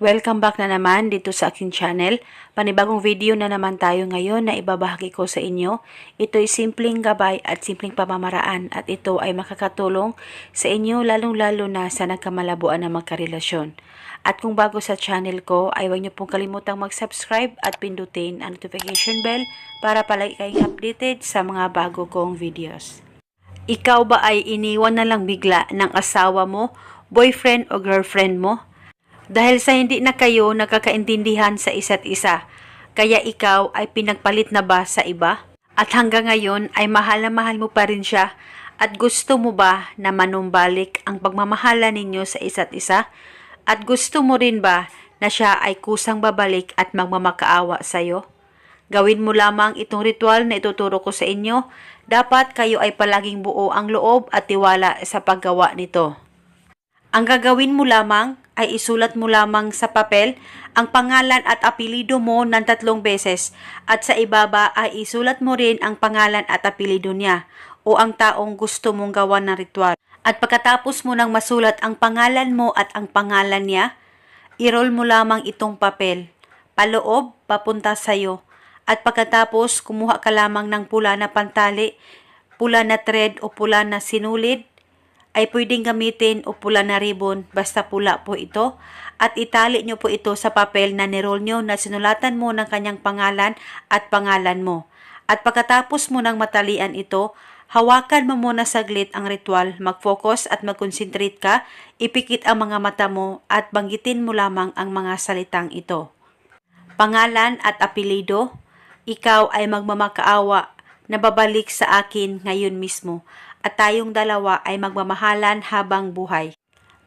Welcome back na naman dito sa aking channel. Panibagong video na naman tayo ngayon na ibabahagi ko sa inyo. Ito ay simpleng gabay at simpleng pamamaraan at ito ay makakatulong sa inyo lalong-lalo na sa nagkamalabuan na magkarelasyon. At kung bago sa channel ko ay huwag niyo pong kalimutang mag-subscribe at pindutin ang notification bell para palagi kayong updated sa mga bago kong videos. Ikaw ba ay iniwan na lang bigla ng asawa mo, boyfriend o girlfriend mo? Dahil sa hindi na kayo nakakaintindihan sa isa't isa, kaya ikaw ay pinagpalit na ba sa iba? At hanggang ngayon ay mahal na mahal mo pa rin siya at gusto mo ba na manumbalik ang pagmamahala ninyo sa isa't isa? At gusto mo rin ba na siya ay kusang babalik at magmamakaawa sa'yo? Gawin mo lamang itong ritual na ituturo ko sa inyo. Dapat kayo ay palaging buo ang loob at tiwala sa paggawa nito. Ang gagawin mo lamang ay isulat mo lamang sa papel ang pangalan at apelido mo ng 3 beses at sa ibaba ay isulat mo rin ang pangalan at apelido niya o ang taong gusto mong gawan ng ritual. At pagkatapos mo nang masulat ang pangalan mo at ang pangalan niya, i-roll mo lamang itong papel, paloob, papunta sa'yo. At pagkatapos kumuha ka lamang ng pula na pantali, pula na thread o pula na sinulid, ay pwedeng gamitin o pula na ribbon, basta pula po ito. At itali nyo po ito sa papel na niroll nyo na sinulatan mo ng kanyang pangalan at pangalan mo. At pagkatapos mo nang matalian ito, hawakan mo muna saglit ang ritual, mag-focus at mag-concentrate ka, ipikit ang mga mata mo at banggitin mo lamang ang mga salitang ito. Pangalan at apelido, ikaw ay magmamakaawa na babalik sa akin ngayon mismo at tayong dalawa ay magmamahalan habang buhay.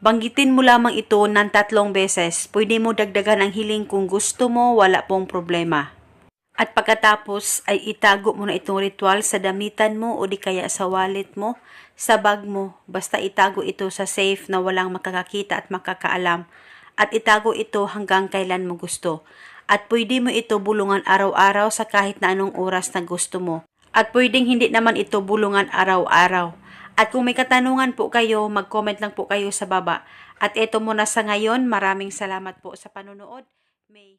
Banggitin mo lamang ito ng 3 beses. Pwede mo dagdagan ang hiling kung gusto mo, wala pong problema. At pagkatapos ay itago mo na itong ritual sa damitan mo o di kaya sa wallet mo, sa bag mo. Basta itago ito sa safe na walang makakakita at makakaalam. At itago ito hanggang kailan mo gusto. At pwede mo ito bulungan araw-araw sa kahit na anong oras na gusto mo. At pwedeng hindi naman ito bulungan araw-araw. At kung may katanungan po kayo, mag-comment lang po kayo sa baba. At ito muna sa ngayon, maraming salamat po sa panonood. May